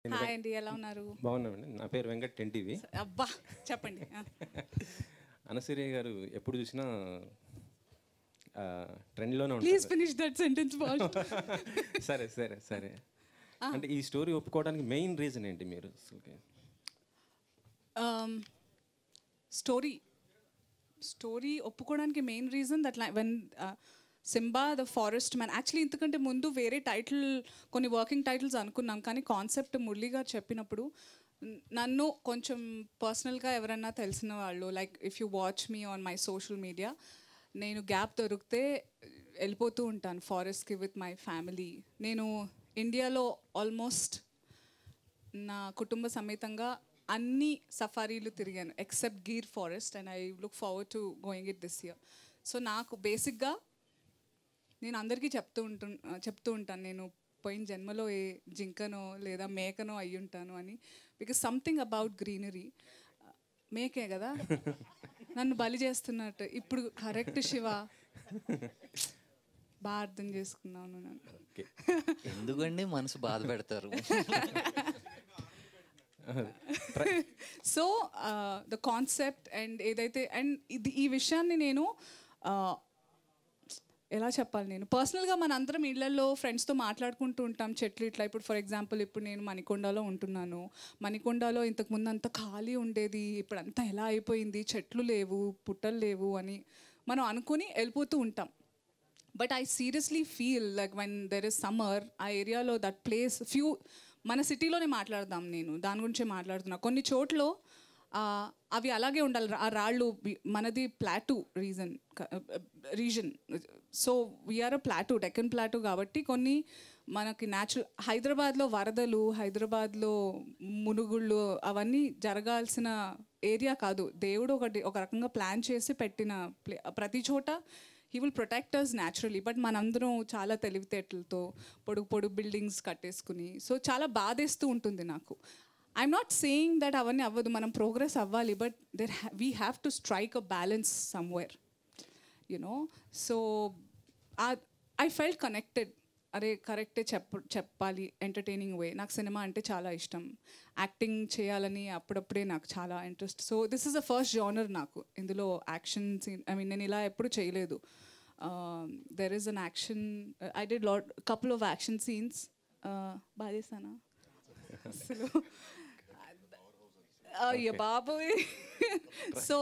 Hi అండి, ఎలా ఉన్నారు? బాగున్నామండి. నా పేరు వెంకట్, ఎన్టీవీ. అబ్బా, చెప్పండి. అనసూయ గారు ఎప్పుడు చూసినా ట్రెండ్లోనే ప్లీజ్ ఉంటారు. Finish that sentence fast. సరే సరే సరే. అంటే ఈ స్టోరీ ఒప్పుకోవడానికి మెయిన్ రీజన్ ఏంటి మీరు అసలుకి? స్టోరీ ఒప్పుకోవడానికి main reason that when Simba the forest man, actually ఇంతకంటే ముందు వేరే టైటిల్, కొన్ని వర్కింగ్ టైటిల్స్ అనుకున్నాం, కానీ కాన్సెప్ట్ మురళి గారు చెప్పినప్పుడు నన్ను కొంచెం పర్సనల్గా ఎవరన్నా తెలిసిన వాళ్ళు, like if you watch me on my social media, నేను గ్యాప్ దొరికితే వెళ్ళిపోతూ ఉంటాను ఫారెస్ట్కి విత్ మై ఫ్యామిలీ. నేను ఇండియాలో ఆల్మోస్ట్ నా కుటుంబ సమేతంగా అన్ని సఫారీలు తిరిగాను except Gir forest, and I look forward to going it this year. So నాకు బేసిక్గా నేను అందరికీ చెప్తూ ఉంటాను నేను పోయిన జన్మలో ఏ జింకనో లేదా మేకనో అయ్యి ఉంటాను అని. Because something about greenery. మేకే కదా నన్ను బలి చేస్తున్నట్టు ఇప్పుడు. కరెక్ట్ శివ, బాగా అర్థం చేసుకున్నాను నన్ను. ఎందుకండి మనసు బాధ పెడతారు? సో ద కాన్సెప్ట్ అండ్ ఏదైతే, అండ్ ఈ విషయాన్ని నేను ఎలా చెప్పాలి, నేను పర్సనల్గా మన అందరం ఇళ్లలో ఫ్రెండ్స్తో మాట్లాడుకుంటూ ఉంటాం చెట్లు ఇట్లా. ఇప్పుడు ఫర్ ఎగ్జాంపుల్ ఇప్పుడు నేను మణికొండలో ఉంటున్నాను. మణికొండలో ఇంతకుముందు అంత ఖాళీ ఉండేది, ఇప్పుడు అంతా ఎలా అయిపోయింది, చెట్లు లేవు, పుట్టలు లేవు అని మనం అనుకుని వెళ్ళిపోతూ ఉంటాం. But I seriously feel like when there is summer, ఆ ఏరియాలో దట్ ప్లేస్ మన సిటీలోనే మాట్లాడదాం, నేను దాని గురించే మాట్లాడుతున్నా. కొన్ని చోట్ల అవి అలాగే ఉండాలి. ఆ రాళ్ళు, మనది ప్లాటూ రీజన్. సో వీఆర్ అ ప్లాటూ, డెక్కన్ ప్లాటూ కాబట్టి కొన్ని మనకి న్యాచురల్, హైదరాబాద్లో వరదలు, హైదరాబాద్లో మునుగుళ్ళు అవన్నీ జరగాల్సిన ఏరియా కాదు. దేవుడు ఒక రకంగా ప్లాన్ చేసి పెట్టిన ప్రతి చోట he will protect us naturally. But మనందరం చాలా తెలివితేటలతో పొడుగు బిల్డింగ్స్ కట్టేసుకుని, సో చాలా బాధేస్తూ ఉంటుంది నాకు. ఐఎమ్ నాట్ సేయింగ్ దట్ అవన్నీ అవ్వదు, మనం ప్రోగ్రెస్ అవ్వాలి, but we have to strike a balance somewhere, you know. So I felt connected. అరే కరెక్టే చెప్పాలి ఎంటర్టైనింగ్ వే. నాకు సినిమా అంటే చాలా ఇష్టం, యాక్టింగ్ చేయాలని అప్పుడప్పుడే నాకు చాలా interest. So this is the first genre నాకు. ఇందులో యాక్షన్ సీన్, ఐ మీన్ నేను ఇలా ఎప్పుడు చేయలేదు. There is an action, I did couple of action scenes. బాధేసానా అసలు? అయ్యో బాబోయ్. సో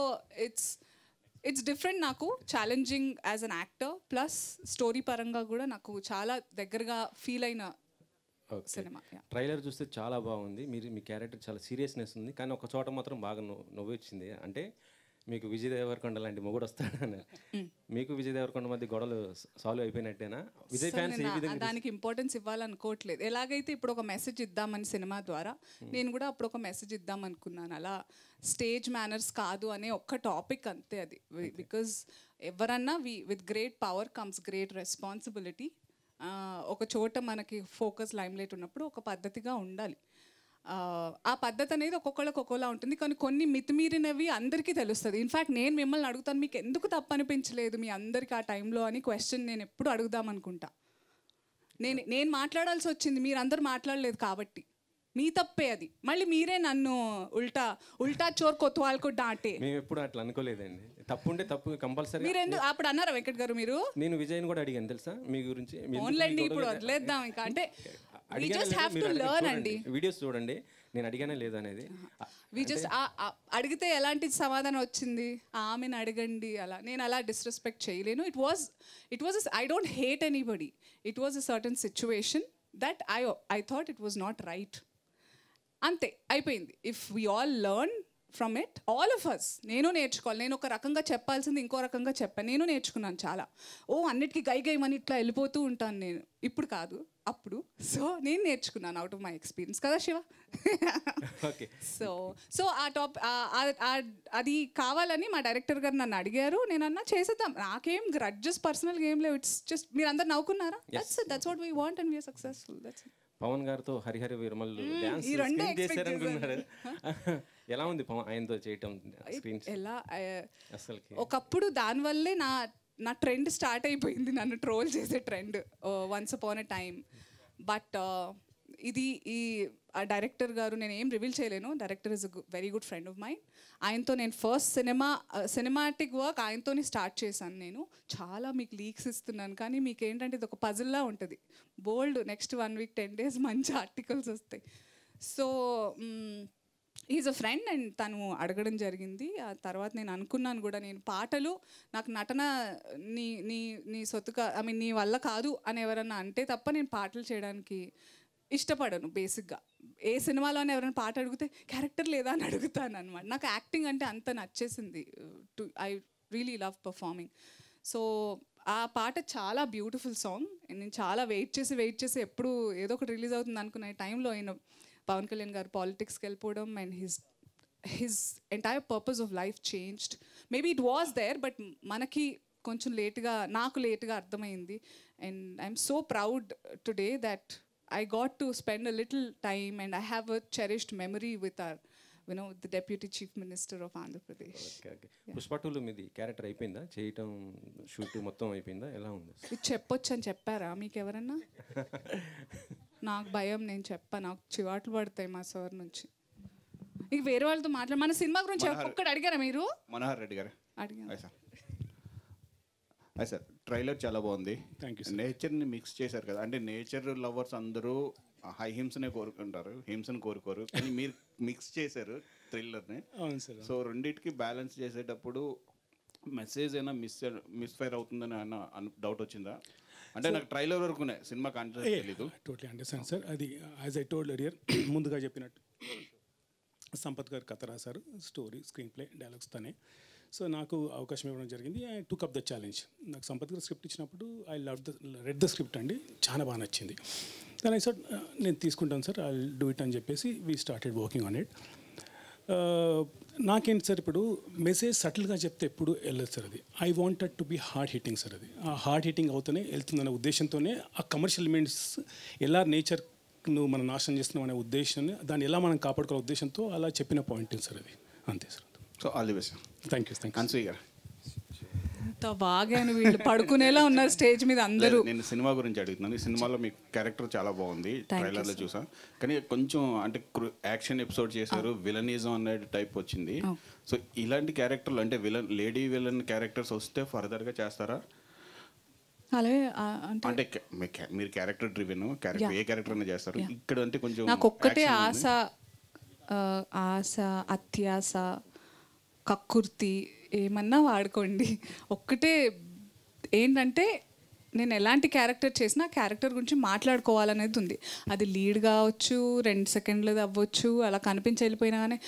ఇట్స్ డిఫరెంట్, నాకు challenging as an actor, plus story పరంగా కూడా నాకు చాలా దగ్గరగా ఫీల్ అయిన సినిమా. ట్రైలర్ చూస్తే చాలా బాగుంది. మీ క్యారెక్టర్ చాలా సీరియస్నెస్ ఉంది, కానీ ఒక చోట మాత్రం బాగా నవ్వు వచ్చింది. అంటే మీకు విజయ్ దేవరకొండ లాంటి మొగుడు వస్తాడని. మీకు విజయ్ దేవరకొండ మధ్య గొడవలు సాల్వ్ అయిపోయినట్టేనా? విజయ్ ఫ్యాన్స్ ఏ విధంగా దానికి ఇంపార్టెన్స్ ఇవ్వాలనుకోవట్లేదు. ఎలాగైతే ఇప్పుడు ఒక మెసేజ్ ఇద్దామని సినిమా ద్వారా, నేను కూడా అప్పుడు ఒక మెసేజ్ ఇద్దాం అనుకున్నాను. అలా స్టేజ్ మేనర్స్ కాదు అనే ఒక్క టాపిక్ అంతే అది. బికాజ్ ఎవరన్నా with great power comes great responsibility. ఒక చోట మనకి ఫోకస్ లైమ్లైట్ ఉన్నప్పుడు ఒక పద్ధతిగా ఉండాలి. ఆ పద్ధతి అనేది ఒక్కొక్కళ్ళకి ఒక్కోలా ఉంటుంది, కానీ కొన్ని మితిమీరినవి అందరికీ తెలుస్తుంది. ఇన్ఫ్యాక్ట్ నేను మిమ్మల్ని అడుగుతాను, మీకు ఎందుకు తప్పు అనిపించలేదు మీ అందరికీ ఆ టైంలో అని క్వశ్చన్ నేను ఎప్పుడు అడుగుదాం అనుకుంటా. నేను మాట్లాడాల్సి వచ్చింది, మీరందరూ మాట్లాడలేదు కాబట్టి మీ తప్పే అది. మళ్ళీ మీరే నన్ను ఉల్టా చోర్ కొత్వాల్కు డాంటే. మేము ఎప్పుడు అట్లా అనుకోలేదండి. తప్పు ఉంటే తప్పు కంపల్సరీ. మీరు ఎందుకు అప్పుడు అన్నారా వెంకట్ గారు? మీరు, నేను విజయ్ని కూడా అడిగాను తెలుసా మీ గురించి. ఓన్లండి ఇప్పుడు వదిలేద్దాం ఇంకా. అంటే వీడియోస్ చూడండి, నేను అడిగానే లేదనేది. అడిగితే ఎలాంటి సమాధానం వచ్చింది? ఆమెను అడగండి అలా. నేను అలా డిస్రెస్పెక్ట్ చేయలేను. It was I don't hate anybody. It was a certain situation that I thought it was not right. అంతే, అయిపోయింది. If we all learn from it, all of us. నేను నేర్చుకోవాలి. నేను ఒక రకంగా చెప్పాల్సింది ఇంకో రకంగా చెప్పాను. నేను నేర్చుకున్నాను చాలా. అన్నిటికీ గైమని ఇట్లా వెళ్ళిపోతూ ఉంటాను నేను. ఇప్పుడు కాదు, అప్పుడు. సో నేను నేర్చుకున్నాను అవుట్ ఆఫ్ మై ఎక్స్పీరియన్స్ కదా శివ. సో అది కావాలని మా డైరెక్టర్ గారు నన్ను అడిగారు. నేను అన్నా చేసేద్దాం, నాకేం గ్రడ్జెస్ పర్సనల్గా ఏం లేవు. ఇట్స్ జస్ట్ మీరు అందరు నవ్వుకున్నారా, that's what we want and we are successful. That's Pawan గారితో హరిహర వీరమల్లు డాన్స్ చేశారనుకున్నారు. ఎలా ఉంది ఆయనతో చేయటం? ఎలా అసలు ఒకప్పుడు దానివల్లే నా ట్రెండ్ స్టార్ట్ అయిపోయింది, నన్ను ట్రోల్ చేసే trend once upon a time. But ఇది ఆ డైరెక్టర్ గారు, నేను ఏం రివీల్ చేయలేను, director is very good friend of mind. ఆయనతో నేను ఫస్ట్ సినిమాటిక్ వర్క్ ఆయనతోనే స్టార్ట్ చేశాను. నేను చాలా మీకు లీక్స్ ఇస్తున్నాను, కానీ మీకు ఏంటంటే ఇది ఒక పజిల్లా ఉంటుంది. బోల్డ్ నెక్స్ట్ 1 week 10 days మంచి ఆర్టికల్స్ వస్తాయి. So is a friend and తను అడగడం జరిగింది. ఆ తర్వాత నేను అనుకున్నాను కూడా, నేను పాటలు నాకు నటన నీ నీ నీ సొత్తుగా ఐ మీన్ నీ వల్ల కాదు అని ఎవరన్నా అంటే తప్ప నేను పాటలు చేయడానికి ఇష్టపడను బేసిక్గా. ఏ సినిమాలోనే ఎవరైనా పాట అడిగితే క్యారెక్టర్ లేదా అని అడుగుతాను అనమాట. నాకు యాక్టింగ్ అంటే అంత నచ్చేసింది. I really love performing. So ఆ పాట చాలా బ్యూటిఫుల్ సాంగ్. నేను చాలా వెయిట్ చేసి ఎప్పుడు ఏదో ఒకటి రిలీజ్ అవుతుంది అనుకునే టైంలో అయిన పవన్ కళ్యాణ్ గారు పాలిటిక్స్కి వెళ్ళిపోవడం and his entire purpose of life changed. Maybe it was there, but మనకి కొంచెం నాకు లేట్గా అర్థమైంది. And I'm so proud today that I got to spend a little time and I have a cherished memory with our, the Deputy Chief Minister of Andhra Pradesh. Okay. Pushpa 2లో మీది character అయిపోయిందా? చేయటం shoot మొత్తం అయిపోయిందా? ఎలా ఉంది? ఇది చెప్పొచ్చు అని చెప్పారా మీకు ఎవరన్నా? నాకు భయం, నేను నాకు చివాట్లు పడతాయి మా సార్ నుంచి. ఇక వేరే వాళ్ళతో మన సినిమా గురించి ఒక్కటి అడిగారా మీరు? మనోహర్ రెడ్డి గారు అడిగారు. సార్ ట్రైలర్ చాలా బాగుంది. Thank you. నేచర్ని మిక్స్ చేశారు కదా, అంటే నేచర్ లవర్స్ అందరూ హింసనే కోరుకుంటారు, హింసను కోరుకోరు, కానీ మీరు మిక్స్ చేశారు థ్రిల్లర్ని. అవును సార్. సో రెండింటికి బ్యాలెన్స్ చేసేటప్పుడు మెసేజ్ అయినా మిస్ఫైర్ అవుతుందని డౌట్ వచ్చిందా? అంటే నాకు ట్రైలర్ వరకునే సినిమా కాన్సెప్ట్ తెలీదు. Totally understand sir. అది యాజ్ ఐ టోల్డ్ ఎర్లియర్, ముందుగా చెప్పినట్టు సంపత్ గారు కథ రాశారు, స్టోరీ, స్క్రీన్ ప్లే, డైలాగ్స్ తనే. సో నాకు అవకాశం ఇవ్వడం జరిగింది. I took up the challenge. నాకు సంపత్ గారు స్క్రిప్ట్ ఇచ్చినప్పుడు ఐ రెడ్ ద స్క్రిప్ట్ అండి, చాలా బాగా నచ్చింది. దాని ఐ సార్ నేను తీసుకుంటాను సార్, ఐ డూ ఇట్ అని చెప్పేసి we started working on it. నాకేంటి సార్, ఇప్పుడు మెసేజ్ సటిల్గా చెప్తే ఎప్పుడు వెళ్ళదు సార్. అది I wanted to be hard hitting sir. అది ఆ హార్డ్ హిట్టింగ్ అవుతూనే వెళ్తుందనే ఉద్దేశంతోనే ఆ కమర్షియల్ ఎలిమెంట్స్ ఎలా నేచర్ను మనం నాశనం చేస్తున్నాం అనే ఉద్దేశాన్ని, దాన్ని ఎలా మనం కాపాడుకునే ఉద్దేశంతో అలా చెప్పిన పాయింట్ సార్ అది. అంతే sir. So all the best. Thank you. Anasuya గారు ఇంత బాగాను, వీళ్ళు పడుకునేలా ఉన్నారు స్టేజ్ మీద అందరూ. నేను సినిమా గురించి అడుగుతున్నాను. ఈ సినిమాలో మీ క్యారెక్టర్ చాలా బాగుంది, ట్రైలర్లో చూసా, కానీ కొంచెం అంటే యాక్షన్ ఎపిసోడ్ చేశారు, విలనిజం అనే టైప్ వచ్చింది. సో ఇలాంటి క్యారెక్టర్లు అంటే లేడీ విలన్ క్యారెక్టర్స్ వస్తే ఫర్దర్గా చేస్తారా? అలాగే అంటే మీరు క్యారెక్టర్ డ్రివెన్ ఏ క్యారెక్టర్ అయినా చేస్తారు, ఇక్కడ అంటే కొంచెం నాకు ఒక్కటే ఆశ, అత్యాశ, కక్కుర్తి ఏమన్నా వాడుకోండి, ఒక్కటే ఏంటంటే నేను ఎలాంటి క్యారెక్టర్ చేసినా క్యారెక్టర్ గురించి మాట్లాడుకోవాలనేది ఉంది. అది లీడ్ కావచ్చు, 2 seconds అవ్వచ్చు, అలా కనిపించి వెళ్ళిపోయినా కానీ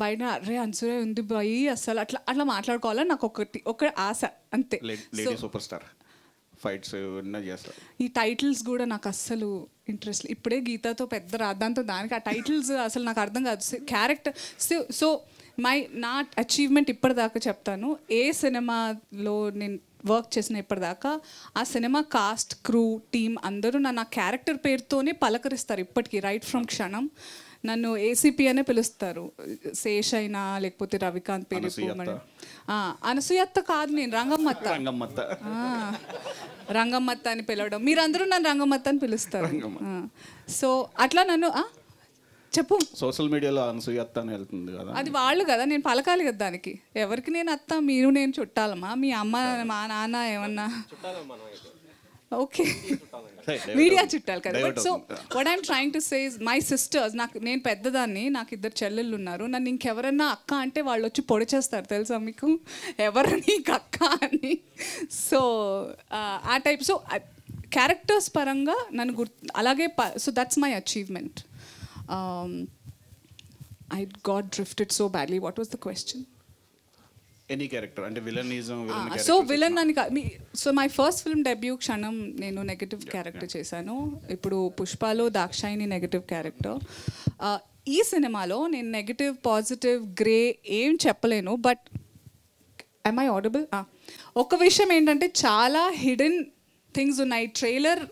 బయట అన్సూయ ఉంది బాయి అసలు అట్లా మాట్లాడుకోవాలని నాకు ఒక ఆశ, అంతే. సూపర్ స్టార్ ఫైట్స్ చేస్తారు. ఈ టైటిల్స్ కూడా నాకు అస్సలు ఇంట్రెస్ట్. ఇప్పుడే గీతాతో పెద్ద రాద్దాంతో దానికి ఆ టైటిల్స్ అసలు నాకు అర్థం కాదు. క్యారెక్టర్ సో నా అచీవ్మెంట్ ఇప్పటిదాకా చెప్తాను, ఏ సినిమాలో నేను వర్క్ చేసిన ఇప్పటిదాకా ఆ సినిమా కాస్ట్, క్రూ, టీమ్ అందరూ నా క్యారెక్టర్ పేరుతోనే పలకరిస్తారు ఇప్పటికీ. రైట్ ఫ్రమ్ క్షణం నన్ను ఏసీపీ అనే పిలుస్తారు. శేష్ అయినా లేకపోతే రవికాంత్ పేరు, అనసూయత్త కాదు, నేను రంగమ్మత్త అని పిలవడం, మీరందరూ నన్ను రంగమ్మత్త అని పిలుస్తారు. సో అట్లా నన్ను చెప్పు. సోషల్ మీడియాలో అనసూయత్త అని వెళ్తుంది కదా, అది వాళ్ళు కదా, నేను పలకాలి కదా దానికి. ఎవరికి నేను అత్త, మీరు నేను చుట్టాలమ్మా, మీ అమ్మ మా నాన్న ఏమన్నా ఓకే మీడియా చుట్టాలి కదా. But so what I'm trying to say is my sisters, నేను పెద్దదాన్ని, నాకు 2 చెల్లెళ్ళు ఉన్నారు. నన్ను ఇంకెవరన్నా అక్క అంటే వాళ్ళు వచ్చి పొడి చేస్తారు తెలుసా మీకు, ఎవరు నీకు అక్క అని. సో ఆ టైప్. సో క్యారెక్టర్స్ పరంగా నన్ను అలాగే. So that's my achievement. I got drifted so badly. What was the question? Any character అంటే విలనిజం. సో విలన్ అని so my first film debut క్షణం నేను నెగటివ్ క్యారెక్టర్ చేశాను. ఇప్పుడు పుష్పలో దాక్షాయిని నెగటివ్ క్యారెక్టర్. ఈ సినిమాలో నేను నెగటివ్, పాజిటివ్, గ్రే ఏం చెప్పలేను. But am I audible? ఒక విషయం ఏంటంటే చాలా హిడెన్ థింగ్స్ ఉన్నాయి. Trailer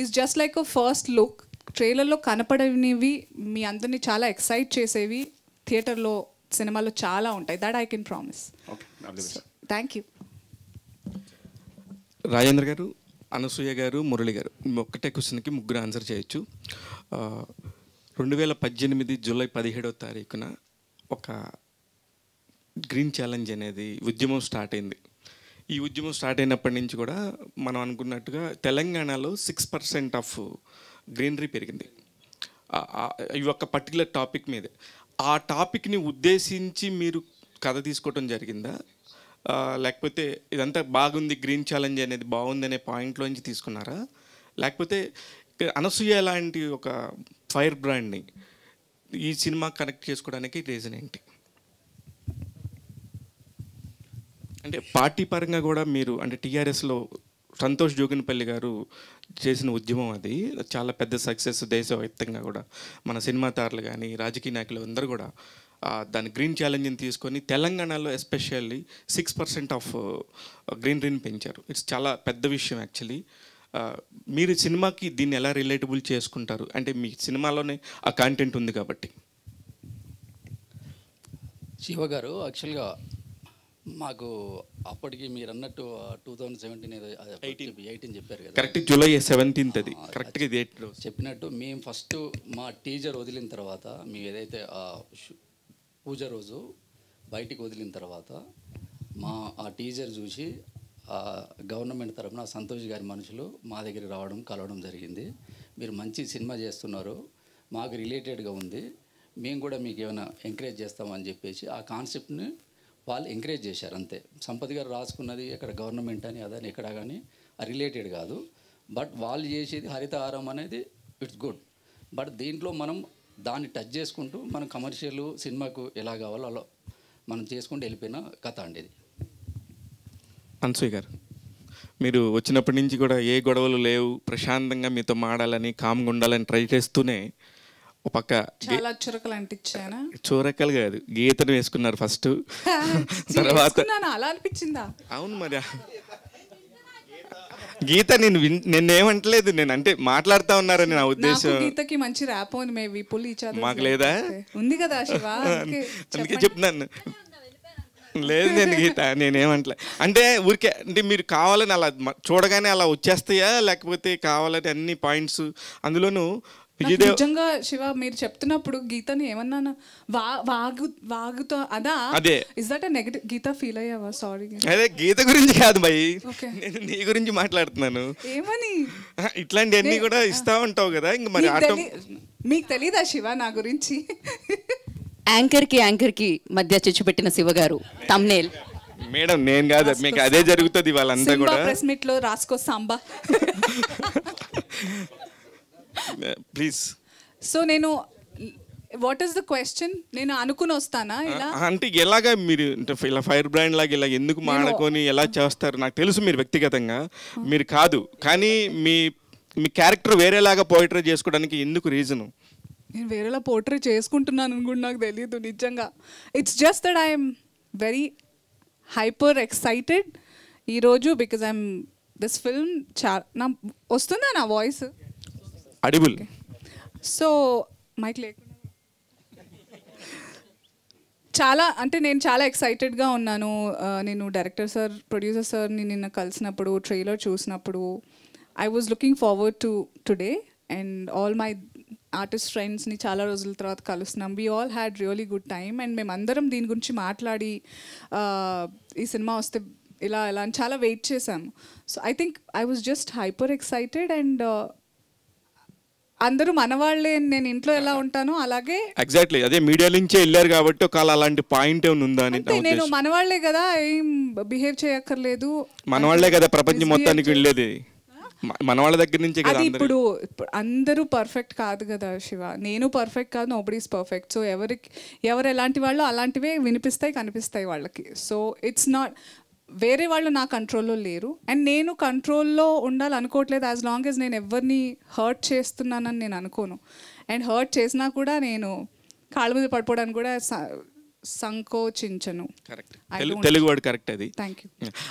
is just like a first look. ట్రైలర్లో కనపడనివి మీ అందరినీ చాలా ఎక్సైట్ చేసేవి థియేటర్లో, సినిమాలో చాలా ఉంటాయి. That I can promise. Thank you. Rajendra గారు, అనసూయ గారు, మురళి గారు, ఒక్కటే క్వశ్చన్కి 3 ఆన్సర్ చేయొచ్చు. 2018 జూలై 17వ తారీఖున ఒక గ్రీన్ ఛాలెంజ్ అనేది ఉద్యమం స్టార్ట్ అయింది. ఈ ఉద్యమం స్టార్ట్ అయినప్పటి నుంచి కూడా మనం అనుకున్నట్టుగా తెలంగాణలో 6% ఆఫ్ గ్రీనరీ పెరిగింది. ఈ ఒక పర్టికులర్ టాపిక్ మీదే. ఆ టాపిక్ని ఉద్దేశించి మీరు కథ తీసుకోవడం జరిగిందా, లేకపోతే ఇదంతా బాగుంది గ్రీన్ ఛాలెంజ్ అనేది బాగుందనే పాయింట్లోంచి తీసుకున్నారా, లేకపోతే అనసూయ లాంటి ఒక ఫైర్ బ్రాండ్ని ఈ సినిమా కనెక్ట్ చేసుకోవడానికి రీజన్ ఏంటి? అంటే పార్టీ పరంగా కూడా మీరు అంటే టీఆర్ఎస్లో సంతోష్ జోగినపల్లి గారు చేసిన ఉద్యమం అది చాలా పెద్ద సక్సెస్ దేశవ్యాప్తంగా కూడా. మన సినిమా తారలు కానీ రాజకీయ నాయకులు అందరూ కూడా దాని గ్రీన్ ఛాలెంజ్ని తీసుకొని తెలంగాణలో ఎస్పెషల్లీ 6% ఆఫ్ గ్రీనరీని పెంచారు. ఇట్స్ చాలా పెద్ద విషయం యాక్చువల్లీ. మీరు సినిమాకి దీన్ని ఎలా రిలేటబుల్ చేసుకుంటారు? అంటే మీ సినిమాలోనే ఆ కాంటెంట్ ఉంది కాబట్టి. శివ గారు, యాక్చువల్గా మాకు అప్పటికి మీరు అన్నట్టు 2017 చెప్పారు కదా, కరెక్ట్ జూలై 17 అది కరెక్ట్గా ఇది చెప్పినట్టు మేము ఫస్ట్ మా టీజర్ వదిలిన తర్వాత, మేము ఏదైతే పూజ రోజు బయటికి వదిలిన తర్వాత ఆ టీజర్ చూసి గవర్నమెంట్ తరఫున సంతోష్ గారి మనుషులు మా దగ్గరికి రావడం కలవడం జరిగింది. మీరు మంచి సినిమా చేస్తున్నారు, మాకు రిలేటెడ్గా ఉంది, మేము కూడా మీకు ఏమైనా ఎంకరేజ్ చేస్తామని చెప్పేసి ఆ కాన్సెప్ట్ని వాళ్ళు ఎంకరేజ్ చేశారు అంతే. సంపత్ గారు రాసుకున్నది ఇక్కడ గవర్నమెంట్ అని అదని ఎక్కడ కానీ రిలేటెడ్ కాదు. బట్ వాళ్ళు చేసేది హరితహారం అనేది ఇట్స్ గుడ్. బట్ దీంట్లో మనం దాన్ని టచ్ చేసుకుంటూ మనం కమర్షియల్ సినిమాకు ఎలా కావాలో అలా మనం చేసుకుంటూ వెళ్ళిపోయిన కథ అండి ఇది. అనసూయ గారు, మీరు వచ్చినప్పటి నుంచి కూడా ఏ గొడవలు లేవు, ప్రశాంతంగా మీతో మాడాలని కామ్గా ఉండాలని ట్రై చేస్తూనే ఒక పక్క చాలా చురకలు అంటించానా? చూరకలు కాదు, గీతను వేసుకున్నారు ఫస్ట్. తర్వాత అలా అనిపించిందా? అవును మరి గీత నేనేమంటలేదు, నేను అంటే మాట్లాడుతా ఉన్నారని నా ఉద్దేశం. గీతకి మంచి ర్యాప్ ఉంది, మేబీ పుల్ ఈచ్ అదర్ మాకు లేదా? ఉంది కదా శివ, అందుకే చెప్తున్నాను. లేదు నేను గీత నేనేమంటలే. అంటే ఊరికే అంటే మీరు కావాలని అలా చూడగానే అలా వచ్చేస్తాయా, లేకపోతే కావాలని అన్ని పాయింట్స్ అందులోనూ విజయదేవ్? నిజంగా శివ మీరు చెప్తున్నప్పుడు గీతని ఏమన్నా వాగుతో అదే is that negative? Geeta feel అయ్యావా? సారీ, అదే గీత గురించి కాదు భయ్, నేను నీ గురించి మాట్లాడుతున్నాను. ఏమని? ఇట్లాంటివన్నీ కూడా ఇస్తా ఉంటావు కదా, ఇంక మరి మీకు తెలీదా శివ నా గురించి? యాంకర్ కి మధ్య చిచ్చు పెట్టిన శివ గారు తమ్నేల్. మేడం నేను కాదు, మీకు అదే జరుగుతుంది వాళ్ళంతా కూడా. ప్రెస్ మీట్ లో రాసుకో సాంబా ప్లీజ్. సో నేను వాట్ ఈస్ ద క్వశ్చన్? నేను అనుకుని వస్తానా ఇలా? అంటే ఎలాగా మీరు ఇలా ఫైర్ బ్రాండ్ లాగా ఇలా ఎందుకు మాడుకొని ఎలా చేస్తారు? నాకు తెలుసు మీరు వ్యక్తిగతంగా మీరు కాదు, కానీ మీ క్యారెక్టర్ వేరేలాగా పోయిటరీ చేసుకోవడానికి ఎందుకు రీజను? నేను వేరేలా పోర్ట్రే చేసుకుంటున్నాను అని కూడా నాకు తెలియదు నిజంగా. It's just that I'm very hyper excited ఈరోజు బికాజ్ ఐఎమ్ దిస్ ఫిల్మ్ నా వస్తుందా నా వాయిస్ అడిబుల్? సో మైక్ లేకుండా చాలా అంటే నేను చాలా ఎక్సైటెడ్గా ఉన్నాను. నేను డైరెక్టర్ సార్, ప్రొడ్యూసర్ సార్ని నిన్న కలిసినప్పుడు, ట్రైలర్ చూసినప్పుడు I was looking forward to today and all my artist ఫ్రెండ్స్ని చాలా రోజుల తర్వాత కలుస్తున్నాం. We all had really good time and మేమందరం దీని గురించి మాట్లాడి ఈ సినిమా వస్తే ఇలా ఎలా అని చాలా వెయిట్ చేశాము. So I think I was just hyper excited and అందరూ మనవాళ్ళే. నేను ఇంట్లో ఎలా ఉంటానో అలాగే ఎగ్జాక్ట్లీ అదే మీడియా నుంచే వెళ్ళారు కాబట్టి ఒకవేళ అలాంటి పాయింట్ ఏమైనా ఉందా అని. నేను మనవాళ్లే కదా, ఏం బిహేవ్ చేయక్కర్లేదు, మనవాళ్లే కదా ప్రపంచం మొత్తానికి వెళ్ళేది, మన వాళ్ళ దగ్గర నుంచి కదా. ఇప్పుడు అందరూ పర్ఫెక్ట్ కాదు కదా శివ, నేను పర్ఫెక్ట్ కాదు, నోబడీ ఈస్ పర్ఫెక్ట్. సో ఎవరు ఎలాంటి వాళ్ళు అలాంటివే వినిపిస్తాయి, కనిపిస్తాయి వాళ్ళకి. సో ఇట్స్ నాట్ వేరే వాళ్ళు నా కంట్రోల్లో లేరు అండ్ నేను కంట్రోల్లో ఉండాలనుకోవట్లేదు. యాజ్ లాంగ్ యాజ్ నేను ఎవరిని హర్ట్ చేస్తున్నానని నేను అనుకోను. అండ్ హర్ట్ చేసినా కూడా నేను కాళ్ళ మీద పడిపోవడానికి కూడా సంకోచించను. తెలుగు వర్డ్ కరెక్ట్ అది. Thank you.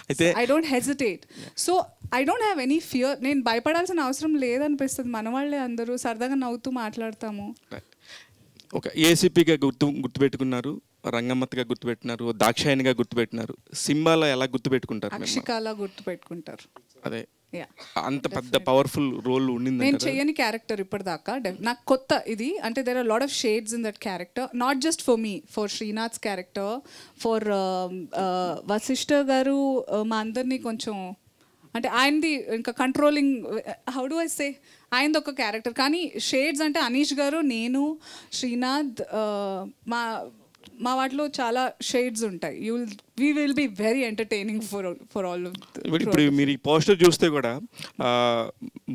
అయితే I don't hesitate. So I don't have any fear. నేను భయపడాల్సిన అవసరం లేదనిపిస్తుంది. మన వాళ్ళే అందరూ సరదాగా నవ్వుతూ మాట్లాడతాము. ఒక ఏసీపీగా గుర్తుపెట్టుకున్నారు, రంగమ్మత్గా గుర్తుపెట్టినారు, దాక్షాయనిగా గుర్తుపెట్టినారు. సింబాలో ఎలా గుర్తుపెట్టుకుంటారు? అక్షికాలా గుర్తుపెట్టుకుంటారు. అదే Yeah. అంత పెద్ద పవర్ఫుల్ రోల్ ఉండింది నేను చేయని క్యారెక్టర్ ఇప్పటిదాకా నాకు కొత్త ఇది అంటే there are lot of shades in that character not just for me for Srinath's character for Vashishta garu మా అందరినీ కొంచెం అంటే ఆయనది ఇంకా controlling how do I say ఆయనది ఒక క్యారెక్టర్ కానీ షేడ్స్ అంటే అనీష్ గారు నేను శ్రీనాథ్ మా వాటిలో చాలా షేడ్స్ ఉంటాయి we will be very entertaining for all ఇప్పుడు మీరు ఈ పోస్టర్ చూస్తే కూడా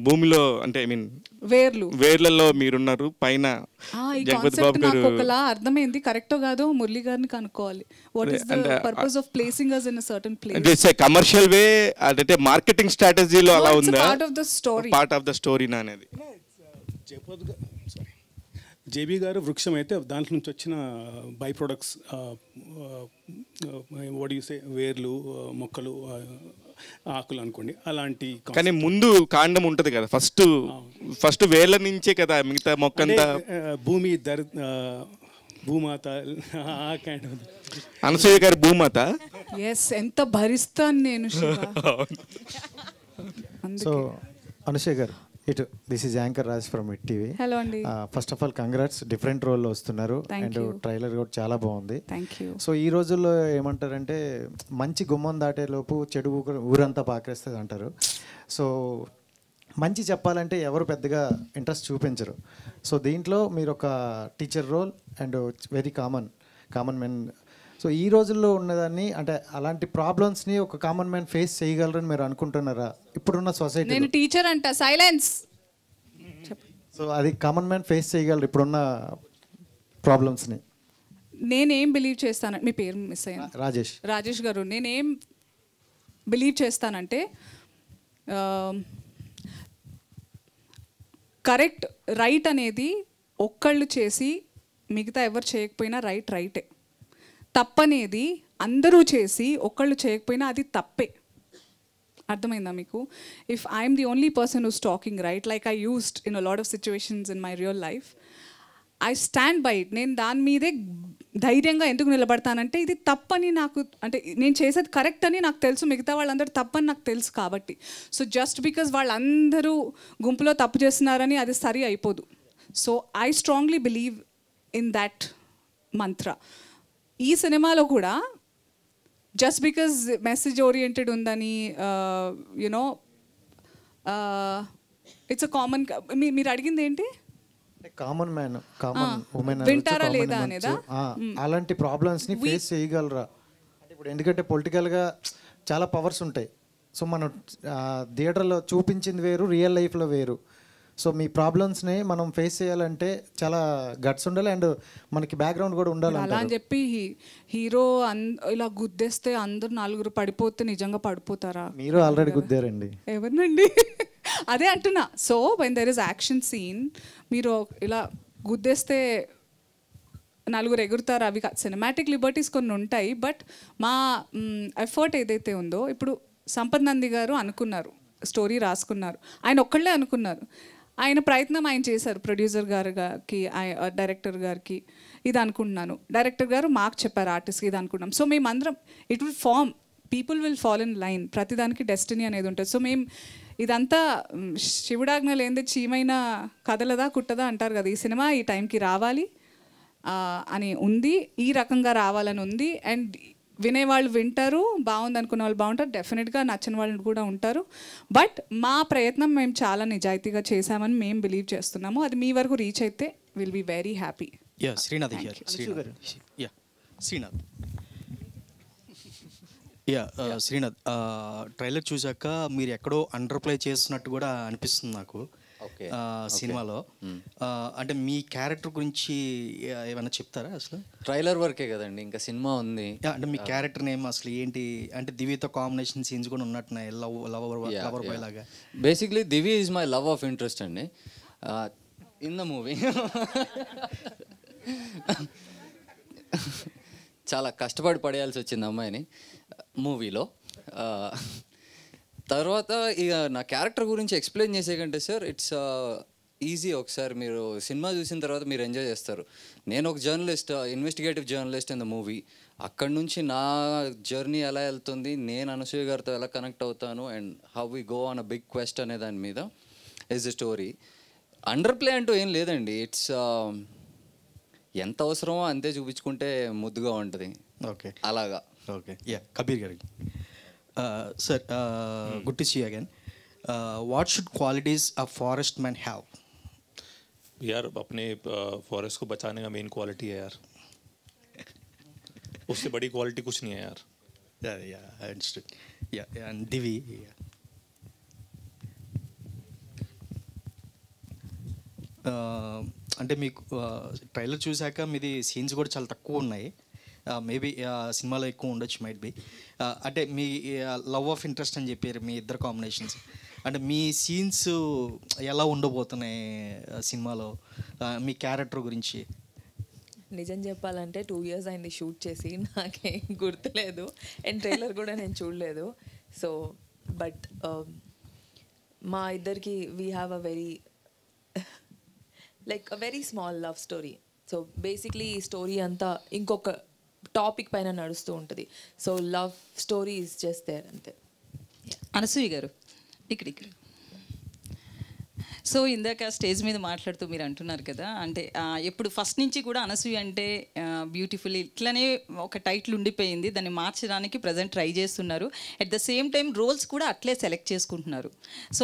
భూమిలో అంటే ఐ మీన్ వేర్లలో మీరున్నారు పైన జగపతి బాబు గారు ఒకలా అర్థమైంది కరెక్టో కాదో మురళి గారిని కనుక్కోవాలి what is the purpose of placing us in a certain place అంటే కమర్షియల్ వే అంటే మార్కెటింగ్ స్ట్రాటజీలో అలా ఉందా పార్ట్ ఆఫ్ ద స్టోరీ అనేది జేబీ గారు వృక్షం అయితే దాంట్లో నుంచి వచ్చిన బై ప్రొడక్ట్స్ వడిసే వేర్లు మొక్కలు ఆకులు అనుకోండి అలాంటి కానీ ముందు కాండం ఉంటుంది కదా ఫస్ట్ వేర్ల నుంచే కదా మిగతా మొక్కంతా భూమి భూమాత ఆ కైండ్ అనసూయ గారి భూమాత ఎంత భరిస్తాను నేను సో అనసూయ గారు ఇటు this is anchor Raj from it TV. Hello అండి. First of all congrats, different రోల్లో వస్తున్నారు అండ్ ట్రైలర్ కూడా చాలా బాగుంది. Thank you. సో ఈ రోజుల్లో ఏమంటారంటే మంచి గుమ్మం దాటే లోపు చెడు ఊరంతా పాకేస్తుంది అంటారు. సో మంచి చెప్పాలంటే ఎవరు పెద్దగా ఇంట్రెస్ట్ చూపించరు. సో దీంట్లో మీరు ఒక teacher role and very common men. So ఈ రోజుల్లో ఉన్నదాన్ని అంటే అలాంటి ప్రాబ్లమ్స్ని ఒక కామన్ మ్యాన్ ఫేస్ చేయగలరని మీరు అనుకుంటున్నారా ఇప్పుడున్న సొసైటీ? నేను టీచర్ అంట, సైలెన్స్. సో అది కామన్ మ్యాన్ ఫేస్ చేయగలరు ఇప్పుడున్న ప్రాబ్లమ్స్ని? నేనేం బిలీవ్ చేస్తాను, మీ పేరు మిస్ అయ్యాను, రాజేష్ గారు. నేనేం బిలీవ్ చేస్తానంటే కరెక్ట్ రైట్ అనేది ఒక్కళ్ళు చేసి మిగతా ఎవరు చేయకపోయినా రైటే. తప్పనేది అందరూ చేసి ఒక్కళ్ళు చేయకపోయినా అది తప్పే. అర్థమైందా మీకు? If I'm the only person who's talking right, like I used in a lot of situations in my real life, I stand by it. నేను దాని మీదే ధైర్యంగా ఎందుకు నిలబడతానంటే ఇది తప్పని నాకు, అంటే నేను చేసేది కరెక్ట్ అని నాకు తెలుసు, మిగతా వాళ్ళందరూ తప్పని నాకు తెలుసు కాబట్టి. సో జస్ట్ బికాజ్ వాళ్ళందరూ గుంపులో తప్పు చేస్తున్నారని అది సరి అయిపోదు. So I strongly believe in that మంత్ర. ఈ సినిమాలో కూడా జస్ట్ బికాజ్ మెసేజ్ ఓరియంటెడ్ ఉందని యునో ఇట్స్ అ కామన్, మీరు అడిగింది ఏంటి? కామన్ మ్యాన్, కామన్ ఉమెన్ వింటారా లేదా అనేదా? అలాంటి ప్రాబ్లమ్స్ని ఫేస్ చేయగలరా? ఇప్పుడు ఎందుకంటే పొలిటికల్గా చాలా పవర్స్ ఉంటాయి. సో మనం థియేటర్లో చూపించింది వేరు, రియల్ లైఫ్లో వేరు. సో మీ ప్రాబ్లమ్స్ని మనం ఫేస్ చేయాలంటే చాలా గట్స్ ఉండాలి అండ్ మనకి బ్యాక్గ్రౌండ్ కూడా ఉండాలి. అలా అని చెప్పి హీరో ఇలా గుద్దేస్తే అందరు నలుగురు పడిపోతే నిజంగా పడిపోతారా? మీరు ఆల్రెడీ గుద్దారండి. ఎవరినండి? అదే అంటున్నా. So when there is action scene, మీరు ఇలా గుద్దేస్తే నలుగురు ఎగురుతారు. అవి సినిమాటిక్ లిబర్టీస్ కొన్ని ఉంటాయి. బట్ మా ఎఫర్ట్ ఏదైతే ఉందో, ఇప్పుడు సంపత్ నంది గారు అనుకున్నారు, స్టోరీ రాసుకున్నారు, ఆయన ఒక్కళ్ళే అనుకున్నారు, ఆయన ప్రయత్నం ఆయన చేశారు. ప్రొడ్యూసర్ గారికి, డైరెక్టర్ గారికి ఇది అనుకుంటున్నాను, డైరెక్టర్ గారు మాకు చెప్పారు ఆర్టిస్ట్కి ఇది అనుకుంటున్నాం. సో మేమందరం it will form, people will fall in line. ప్రతిదానికి డెస్టినీ అనేది ఉంటుంది. సో మేము ఇదంతా శివుడాజ్ఞ లేనిదే చీమైనా కదలదా కుట్టదా అంటారు కదా. ఈ సినిమా ఈ టైంకి రావాలి అని ఉంది, ఈ రకంగా రావాలని ఉంది. అండ్ వినేవాళ్ళు వింటారు, బాగుంది అనుకునే వాళ్ళు బాగుంటారు, డెఫినెట్గా నచ్చని వాళ్ళు కూడా ఉంటారు. బట్ మా ప్రయత్నం మేము చాలా నిజాయితీగా చేశామని మేము బిలీవ్ చేస్తున్నాము. అది మీ వరకు రీచ్ అయితే will be very happy. Srinath Srinath trailer చూసాక మీరు ఎక్కడో అండర్ ప్లే చేస్తున్నట్టు కూడా అనిపిస్తుంది నాకు సినిమాలో. అంటే మీ క్యారెక్టర్ గురించి ఏమైనా చెప్తారా? అసలు ట్రైలర్ వరకే కదండి, ఇంకా సినిమా ఉంది. అంటే మీ క్యారెక్టర్ నేమ్ అసలు ఏంటి? అంటే దివ్యతో కాంబినేషన్ సీన్స్ కూడా ఉన్నట్టున్నాయి, లవర్ బాయ్ లాగా. Basically Divya is my love of interest అండి ఇన్ ద మూవీ. చాలా కష్టపడి పడేయాల్సి వచ్చింది అమ్మాయిని మూవీలో. తర్వాత ఇక నా క్యారెక్టర్ గురించి ఎక్స్ప్లెయిన్ చేసే కంటే సార్, ఇట్స్ ఈజీ. ఒకసారి మీరు సినిమా చూసిన తర్వాత మీరు ఎంజాయ్ చేస్తారు. నేను ఒక journalist, investigative journalist in the movie. అక్కడి నుంచి నా జర్నీ ఎలా వెళ్తుంది, నేను అనసూయ గారితో ఎలా కనెక్ట్ అవుతాను, and how we go on a big quest అనే దాని మీద is the story. Underplay అంటూ ఏం లేదండి. ఇట్స్ ఎంత అవసరమో అంతే చూపించుకుంటే ముద్దుగా ఉంటుంది. ఓకే, అలాగా. Okay, Kabir garu. Sir, good to see again. What should qualities a forest man have? यार अपने फॉरेस्ट को बचाने का मेन क्वालिटी है यार, उससे बड़ी क्वालिटी कुछ नहीं है यार. Yeah, I understood. Yeah, and Divi. అంటే మీకు ట్రైలర్ చూశాక మీది సీన్స్ కూడా చాలా తక్కువ ఉన్నాయి. మేబీ సినిమాలో ఎక్కువ ఉండొచ్చు, మైట్ బి. అంటే మీ లవ్ ఆఫ్ ఇంట్రెస్ట్ అని చెప్పారు, మీ ఇద్దరు కాంబినేషన్స్. అంటే మీ సీన్స్ ఎలా ఉండబోతున్నాయి సినిమాలో, మీ క్యారెక్టర్ గురించి? నిజం చెప్పాలంటే 2 years అయింది షూట్ చేసి, నాకేం గుర్తులేదు, అండ్ ట్రైలర్ కూడా నేను చూడలేదు. సో బట్ మా ఇద్దరికి we have a very like a very small love story. So basically ఈ స్టోరీ అంతా ఇంకొక టాపిక్ పైన నడుస్తూ ఉంటుంది. So love story is just there, అంతే. అనసూయ గారు ఇక్కడ సో ఇందాక స్టేజ్ మీద మాట్లాడుతూ మీరు అంటున్నారు కదా, అంటే ఎప్పుడు ఫస్ట్ నుంచి కూడా అనసూయ అంటే బ్యూటిఫుల్ ఇట్లనే ఒక టైటిల్ ఉండిపోయింది, దాన్ని మార్చడానికి ప్రజెంట్ ట్రై చేస్తున్నారు. At the same time roles కూడా అట్లే సెలెక్ట్ చేసుకుంటున్నారు. సో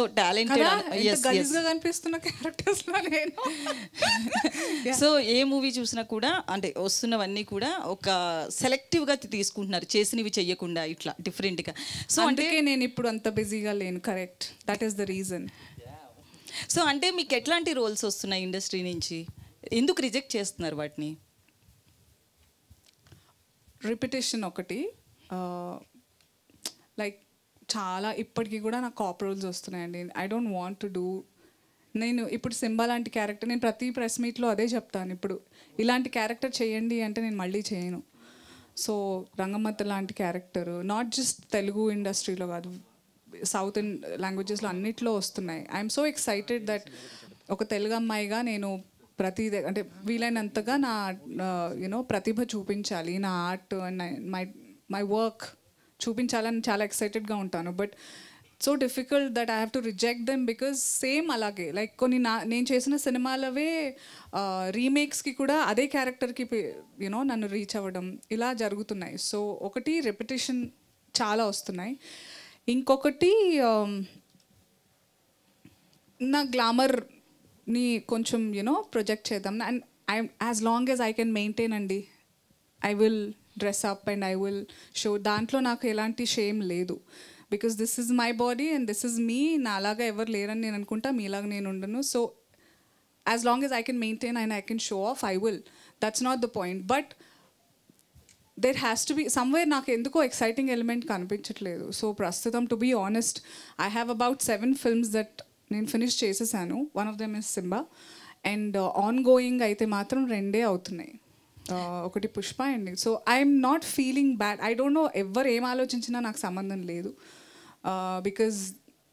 సో ఏ మూవీ చూసినా కూడా అంటే వస్తున్నవన్నీ కూడా ఒక సెలెక్టివ్గా తీసుకుంటున్నారు, చేసినవి చెయ్యకుండా ఇట్లా డిఫరెంట్గా. సో అంటే నేను ఇప్పుడు అంత బిజీగా లేను. Correct, that is the reason. So అంటే మీకు ఎట్లాంటి రోల్స్ వస్తున్నాయి ఇండస్ట్రీ నుంచి, ఎందుకు రిజెక్ట్ చేస్తున్నారు వాటిని? రిపిటేషన్ ఒకటి, లైక్ చాలా ఇప్పటికీ కూడా నాకు కాప్ రోల్స్ వస్తున్నాయండి. I don't want to do. నేను ఇప్పుడు సింబా లాంటి క్యారెక్టర్, నేను ప్రతి ప్రెస్ మీట్లో అదే చెప్తాను, ఇప్పుడు ఇలాంటి క్యారెక్టర్ చేయండి అంటే నేను మళ్ళీ చేయను. సో రంగమ్మత్త లాంటి క్యారెక్టర్ నాట్ జస్ట్ తెలుగు ఇండస్ట్రీలో కాదు, సౌత్ లాంగ్వేజెస్లో అన్నిట్లో వస్తున్నాయి. ఐఎమ్ సో ఎక్సైటెడ్ దట్ ఒక తెలుగు అమ్మాయిగా నేను ప్రతి అంటే వీలైనంతగా నా ప్రతిభ చూపించాలి, నా ఆర్ట్ అండ్ మై వర్క్ చూపించాలని చాలా ఎక్సైటెడ్గా ఉంటాను. But so difficult that I have to reject them because same అలాగే లైక్ కొన్ని నేను చేసిన సినిమాలవే రీమేక్స్కి కూడా అదే క్యారెక్టర్కి నన్ను రీచ్ అవ్వడం ఇలా జరుగుతున్నాయి. సో ఒకటి రెపిటేషన్ చాలా వస్తున్నాయి. ఇంకొకటి నా గ్లామర్ని కొంచెం ప్రొజెక్ట్ చేద్దాం. And as long as I can maintain అండి, I will dress up and I will show. దాంట్లో నాకు ఎలాంటి షేమ్ లేదు, because this is my body and this is me. నా అలాగా ఎవరు లేరని నేను అనుకుంటా, మీలాగా నేను ఉండను. So as long as I can maintain and I can show off, I will. That's not the point. But there has to be somewhere నాకు ఎందుకో ఎక్సైటింగ్ ఎలిమెంట్ కనిపించట్లేదు. సో ప్రస్తుతం to be honest I have about 7 films దట్ నేను finish చేసేసాను. One of them is Simba. And on going అయితే మాత్రం 2 అవుతున్నాయి. ఒకటి పుష్ప అండి. So I'm not feeling bad. I don't know ఎవరు ఏం ఆలోచించినా నాకు సంబంధం లేదు, బికాజ్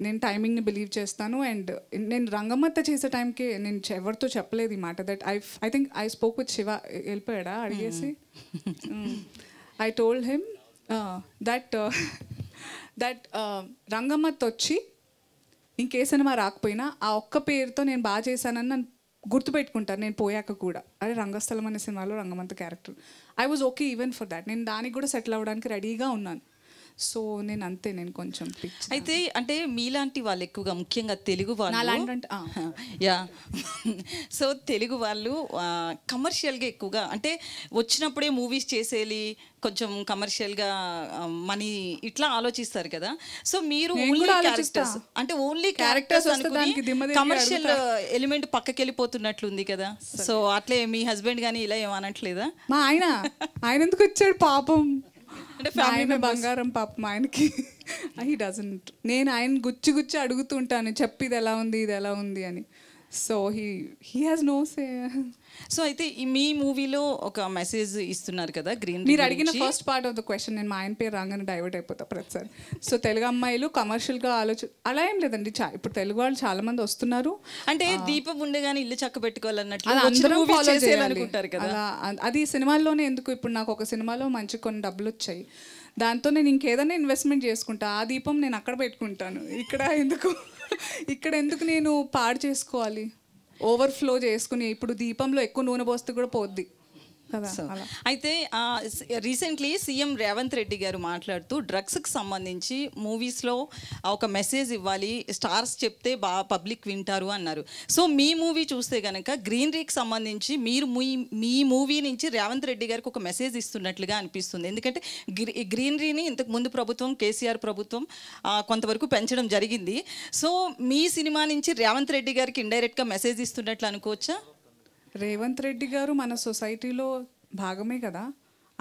నేను టైమింగ్ని బిలీవ్ చేస్తాను. అండ్ నేను రంగమ్మత్త చేసే టైంకి నేను ఎవరితో చెప్పలేదు ఈ మాట. That I think I spoke with Shiva. వెళ్ళిపోయాడా అడిగేసి? I told him that Rangammatta వచ్చి ఇంకే సినిమా రాకపోయినా ఆ ఒక్క పేరుతో నేను బాగా చేశానని నన్ను గుర్తుపెట్టుకుంటారు నేను పోయాక కూడా. అదే రంగస్థలం అనే సినిమాలో Rangammatta character. I was okay even for that. నేను దానికి కూడా సెటిల్ అవ్వడానికి రెడీగా ఉన్నాను. సో నేను అంతే, నేను కొంచెం అయితే అంటే మీలాంటి వాళ్ళు ఎక్కువగా ముఖ్యంగా తెలుగు వాళ్ళు యా సో తెలుగు వాళ్ళు కమర్షియల్గా ఎక్కువగా అంటే వచ్చినప్పుడే మూవీస్ చేసేయాలి, కొంచెం కమర్షియల్గా మనీ ఇట్లా ఆలోచిస్తారు కదా. సో మీరు ఓన్లీ క్యారెక్టర్స్ అంటే ఓన్లీ క్యారెక్టర్స్ అనుకుని కమర్షియల్ ఎలిమెంట్ పక్కకి వెళ్ళిపోతున్నట్లుంది కదా. సో అట్లే మీ హస్బెండ్ కానీ ఇలా ఏమనట్లేదా? మా ఆయన ఎందుకు వచ్చాడు పాపం, అంటే ఫ్యామిలీ బంగారం పాపం ఆయనకి. He doesn't. నేను ఆయన గుచ్చి అడుగుతుంటాను, చెప్పి ఇది ఎలా ఉంది ఇది ఎలా ఉంది అని. So he has no say. So అయితే మీ మూవీలో ఒక మెసేజ్ ఇస్తున్నారు కదా గ్రీన్. మీరు అడిగిన first part of the question నేను మా ఆయన పేరు రాగానే డైవర్ట్ అయిపోతా ప్రతిసారి. సో తెలుగు అమ్మాయిలు కమర్షియల్గా అలా ఏం లేదండి. ఇప్పుడు తెలుగు వాళ్ళు చాలా మంది వస్తున్నారు. అంటే దీపం ఉండగానే ఇల్లు చక్క పెట్టుకోవాలన్నట్లు అనుకుంటారు కదా. అది సినిమాల్లోనే ఎందుకు, ఇప్పుడు నాకు ఒక సినిమాలో మంచి కొన్ని డబ్బులు వచ్చాయి, దాంతో నేను ఇంకేదైనా ఇన్వెస్ట్మెంట్ చేసుకుంటా. ఆ దీపం నేను అక్కడ పెట్టుకుంటాను. ఇక్కడ ఎందుకు నేను పాడు చేసుకోవాలి, ఓవర్ఫ్లో చేసుకుని. ఇప్పుడు దీపంలో ఎక్కువ నూనె పోస్తే కూడా పోద్ది కదా. అయితే రీసెంట్లీ సీఎం రేవంత్ రెడ్డి గారు మాట్లాడుతూ డ్రగ్స్కి సంబంధించి మూవీస్లో ఒక మెసేజ్ ఇవ్వాలి, స్టార్స్ చెప్తే బాగా పబ్లిక్ వింటారు అన్నారు. సో మీ మూవీ చూస్తే కనుక గ్రీనరీకి సంబంధించి మీరు మీ మూవీ నుంచి రేవంత్ రెడ్డి గారికి ఒక మెసేజ్ ఇస్తున్నట్లుగా అనిపిస్తుంది. ఎందుకంటే గ్రీనరీని ఇంతకు ముందు ప్రభుత్వం, కేసీఆర్ ప్రభుత్వం కొంతవరకు పెంచడం జరిగింది. సో మీ సినిమా నుంచి రేవంత్ రెడ్డి గారికి ఇండైరెక్ట్గా మెసేజ్ ఇస్తున్నట్లు అనుకోవచ్చా? రేవంత్ రెడ్డి గారు మన సొసైటీలో భాగమే కదా,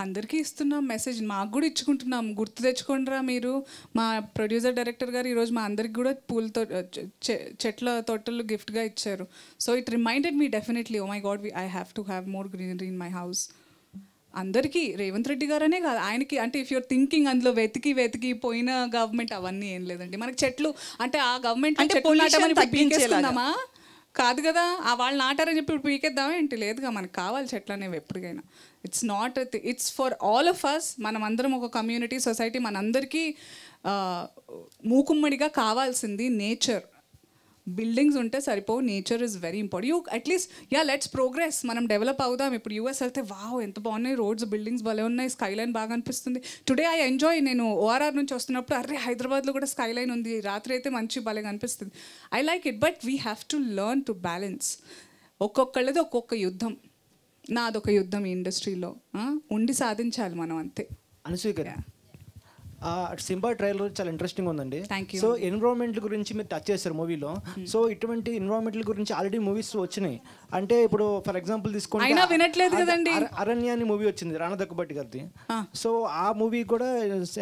అందరికీ ఇస్తున్నాం మెసేజ్, మాకు కూడా ఇచ్చుకుంటున్నాం. గుర్తు తెచ్చుకోండిరా మీరు. మా ప్రొడ్యూసర్ డైరెక్టర్ గారు ఈరోజు మా అందరికి కూడా పూలతో చెట్ల తోటలు గిఫ్ట్గా ఇచ్చారు. So it reminded me definitely, oh my God, I have to have more greenery in my house. అందరికీ రేవంత్ రెడ్డి గారనే కాదు, ఆయనకి. అంటే ఇఫ్ యూర్ థింకింగ్ అందులో వెతికి పోయిన గవర్నమెంట్ అవన్నీ ఏం లేదండి. మనకి చెట్లు అంటే ఆ గవర్నమెంట్ తగ్గించేసుకుందామా? కాదు కదా. వాళ్ళు నాటారని చెప్పి ఇప్పుడు పీకేద్దామా ఏంటి? లేదుగా, మనకు కావాలి చెట్లు అనేవి ఎప్పటికైనా. It's for all of us. మనం అందరం ఒక కమ్యూనిటీ, సొసైటీ, మనందరికీ మూకుమ్మడిగా కావాల్సింది నేచర్. బిల్డింగ్స్ ఉంటే సరిపో, nature is very important. At least let's progress, మనం డెవలప్ అవుదాం. ఇప్పుడు యూఎస్ వెళ్తే వావ్ ఎంత బాగున్నాయి రోడ్స్, బిల్డింగ్స్ భలే ఉన్నాయి, స్కైలైన్ బాగా అనిపిస్తుంది. Today I enjoy. నేను ఓఆర్ఆర్ నుంచి వస్తున్నప్పుడు అరే హైదరాబాద్లో కూడా స్కైలైన్ ఉంది, రాత్రి అయితే మంచి భలేగా అనిపిస్తుంది. I like it. But we have to learn to balance. ఒక్కొక్కళ్ళది ఒక్కొక్క యుద్ధం. నాదొక యుద్ధం ఈ ఇండస్ట్రీలో ఉండి సాధించాలి మనం, అంతే. అనసూయ గారు, సింబా ట్రైలర్ చాలా ఇంట్రెస్టింగ్ ఉందండి. సో ఎన్విరాన్మెంట్ గురించి మీరు టచ్ చేశారు మూవీలో. సో ఇటువంటి ఎన్విరాన్మెంట్ గురించి ఆల్రెడీ మూవీస్ వచ్చినాయి. అంటే ఇప్పుడు ఫర్ ఎగ్జాంపుల్ తీసుకుంటే వినట్లేదు కదండి, అరణ్య అని మూవీ వచ్చింది రాణా దగ్గుబాటి గారిది. సో ఆ మూవీ కూడా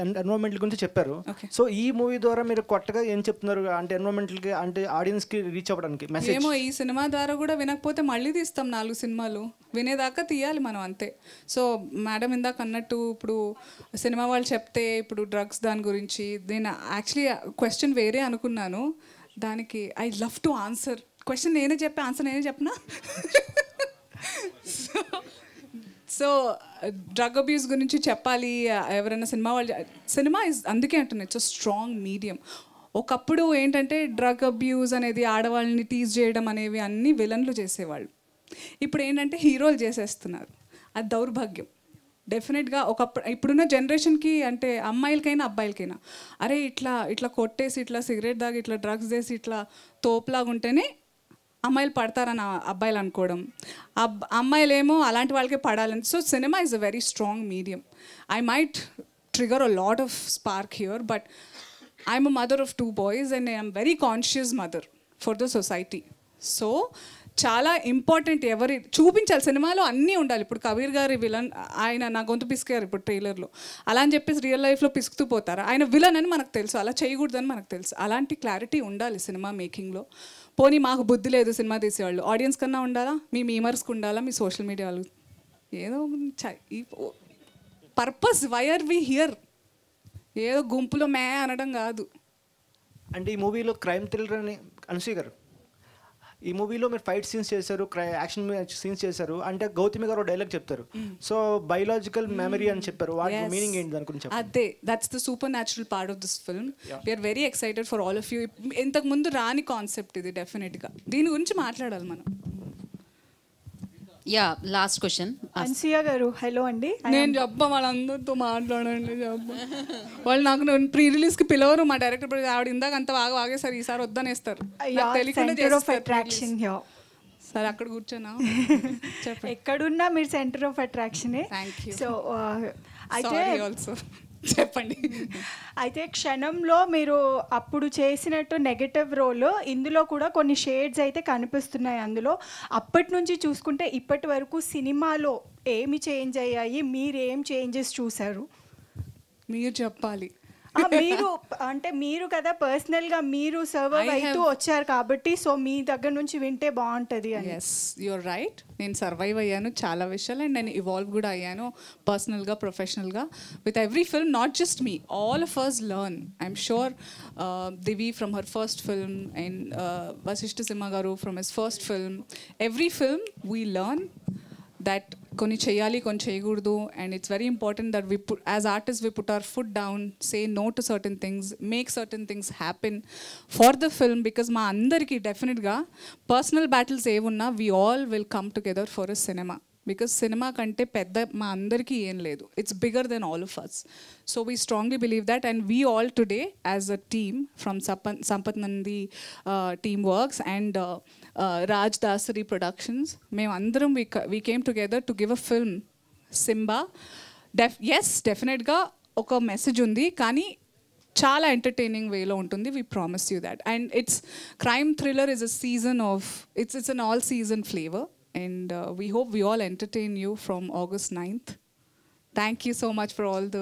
ఎన్విరాన్మెంట్ గురించి చెప్పారు. సో ఈ మూవీ ద్వారా మీరు కొత్తగా ఏం చెప్తున్నారు అంటే ఎన్విరాన్మెంట్ కి, అంటే ఆడియన్స్ కి రీచ్ అవ్వడానికి మెసేజ్? ఏమో ఈ సినిమా ద్వారా కూడా వినకపోతే మళ్ళీ తీస్తాం 4 సినిమాలు, వినేదాకా తీయాలి మనం, అంతే. సో మేడం ఇందాక అన్నట్టు ఇప్పుడు సినిమా వాళ్ళు చెప్తే ఇప్పుడు డ్రగ్స్ దాని గురించి, నేను యాక్చువల్లీ క్వశ్చన్ వేరే అనుకున్నాను. దానికి I love to answer. Question నేనే చెప్పే, ఆన్సర్ నేనే చెప్పనా? సో డ్రగ్ అబ్యూస్ గురించి చెప్పాలి ఎవరైనా సినిమా అందుకే అంటున్నా, ఇట్స్ అ స్ట్రాంగ్ మీడియం. ఒకప్పుడు ఏంటంటే డ్రగ్ అబ్యూస్ అనేది, ఆడవాళ్ళని టీజ్ చేయడం అనేవి అన్నీ విలన్లు చేసేవాళ్ళు. ఇప్పుడు ఏంటంటే హీరోలు చేసేస్తున్నారు. అది దౌర్భాగ్యం డెఫినెట్గా. ఇప్పుడున్న జనరేషన్కి, అంటే అమ్మాయిలకైనా అబ్బాయిలకైనా, అరే ఇట్లా కొట్టేసి, ఇట్లా సిగరెట్ దాగి, ఇట్లా డ్రగ్స్ చేసి, ఇట్లా తోపులాగా ఉంటేనే అమ్మాయిలు పడతారని అబ్బాయిలు అనుకోవడం, అమ్మాయిలేమో అలాంటి వాళ్ళకే పడాలని. So cinema is a very strong medium. I might trigger a lot of spark here, but I'm a mother of 2 boys and I am very conscious mother for the society. So చాలా important, ఎవరి చూపించాలి సినిమాలో అన్నీ ఉండాలి. ఇప్పుడు కబీర్ గారి villain, ఆయన నా గొంతు పిసికారు ఇప్పుడు ట్రైలర్లో, అలా అని చెప్పేసి రియల్ లైఫ్లో పిసుకుతూ పోతారు. ఆయన విలన్ అని మనకు తెలుసు, అలా చేయకూడదని మనకు తెలుసు. అలాంటి క్లారిటీ ఉండాలి సినిమా మేకింగ్లో. పోనీ మాకు బుద్ధి లేదు సినిమా తీసేవాళ్ళు, ఆడియన్స్ కన్నా ఉండాలా, మీ మీమర్స్కి ఉండాలా, మీ సోషల్ మీడియా వాళ్ళు, ఏదో purpose. Why are we here? ఏదో గుంపులో మే అనడం కాదు. అంటే ఈ మూవీలో క్రైమ్ థ్రిల్లర్ అని, అనసూయ గారు ఈ మూవీలో మీరు ఫైట్ సీన్స్ చేశారు, యాక్షన్ సీన్స్ చేశారు. అంటే గౌతమి గారు డైలాగ్ చెప్తారు, సో బయోలాజికల్ మెమరీ అని చెప్పారు. వాటి మీనింగ్ ఏంటి దాని గురించి? అదే, that's the supernatural part of this film. We are very excited for all of you. ఇంతకు ముందు రాని కాన్సెప్ట్ ఇది, డెఫినెట్గా దీని గురించి మాట్లాడాలి మనం. Yeah, last question. అన్సియా గారు, హలో అండి. నేను చెప్ప వాళ్ళందరితో మాట్లాడండి వాళ్ళు నాకు ప్రీ రిలీజ్కి పిలవరు. మా డైరెక్టర్ ఆవిడ ఇందాక అంత బాగా వాగేసారు, ఈసారి వద్దనేస్తారు. సరే అక్కడ కూర్చోనా? ఎక్కడున్నా మీరు సెంటర్ ఆఫ్ అట్రాక్షనే. సో అయితే చెప్పండి. అయితే క్షణంలో మీరు అప్పుడు చేసినట్టు నెగటివ్ రోల్ ఇందులో కూడా కొన్ని షేడ్స్ అయితే కనిపిస్తున్నాయి. అందులో అప్పటి నుంచి చూసుకుంటే ఇప్పటి వరకు సినిమాలో ఏమి చేంజ్ అయ్యాయి, మీరు ఏం చేంజెస్ చూసారు? మీరు చెప్పాలి. మీరు అంటే మీరు కదా పర్సనల్గా మీరు సర్వర్ అవుతూ వచ్చారు కాబట్టి సో మీ దగ్గర నుంచి వింటే బాగుంటుంది అని. Yes you're right. నేను సర్వైవ్ అయ్యాను చాలా విషయాలు అండ్ నేను ఇవాల్వ్ కూడా అయ్యాను పర్సనల్గా ప్రొఫెషనల్గా with every film. Not just me, all of us learn. I'm sure Divi from her first film and Vashishta Simha garu from his first film. Every film we learn that కొన్ని చేయాలి కొన్ని చేయకూడదు, and it's very important that we put as artist we put our foot down, say no to certain things, make certain things happen for the film. Because మా అందరికీ డెఫినెట్గా personal battles ఏమున్నా we all will come together for a cinema. Because cinema కంటే పెద్ద మా అందరికీ ఏం లేదు, it's bigger than all of us. So we strongly believe that and we all today as a team from Sampath Nandi team works and Raj Dasari Productions, మేమందరం we came together to give a film, Simba. Yes, definitely ఒక message ఉంది కానీ చాలా entertaining వేలో ఉంటుంది. We promise you that. And it's crime thriller is a season of it's an all season flavour and we hope we all entertain you from August 9th. Thank you so much for all the